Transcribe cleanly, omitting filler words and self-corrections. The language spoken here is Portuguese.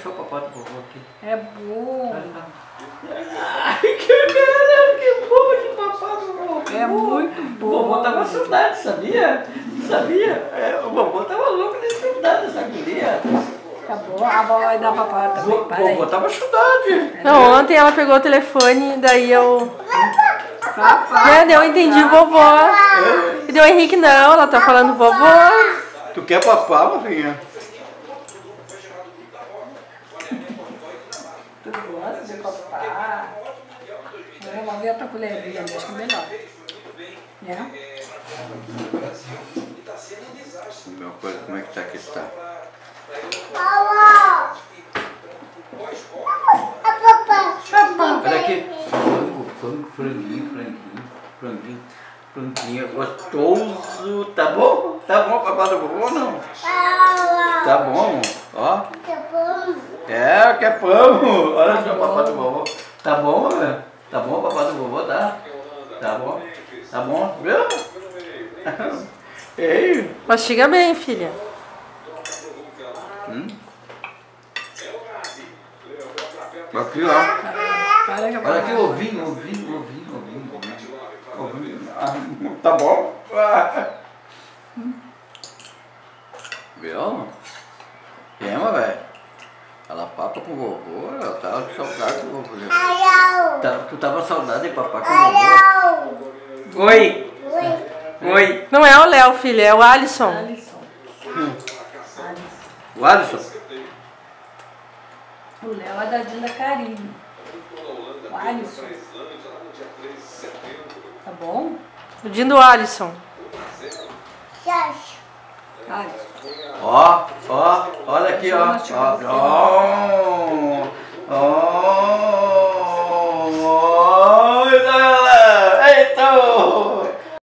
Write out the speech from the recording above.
deixar o papai do vovô aqui. É bom. Ai, que bom de papai do vovô. É muito bom. O vovô tava saudade, sabia? Sabia? É, o vovô tava louco de saudade dessa guria. Tá bom, a avó vai dar papai O também. Para aí. vovô tava saudade. Não, ontem ela pegou o telefone, daí eu... Papai. Daí eu entendi vovó. E deu o Henrique, não, ela tá falando vovô. Tu quer papar, Mavinha? Tu gosta de papai? Vamos ver a tua colherinha, acho que é melhor. Né? Meu coisa, como é que tá aqui? Tá? Olha aqui. Franguinho gostoso. Tá bom? Tá bom, papai do vovô ou não? Tá bom, ó. É, que é pão. Olha só, papai do vovô. Tá bom, velho? Tá bom, papai do vovô, tá? Tá bom? Tá bom? Viu? Ei. Mastiga bem, filha. Aqui, ó. Para Olha aqui, ovinho. Tá bom? Viu? Ema, velho. Ela papa com o vovô, ela tava com saudade do vovô. Tu tava saudade de papar com o vovô? Oi! Oi! Não é o Léo, filha, é o Alisson. Alisson. O Alisson? O Léo é da Dina Carinho. O Alisson. Tá bom? O Dinho do Alisson. Alisson. Ó, olha aqui, ó. Ó.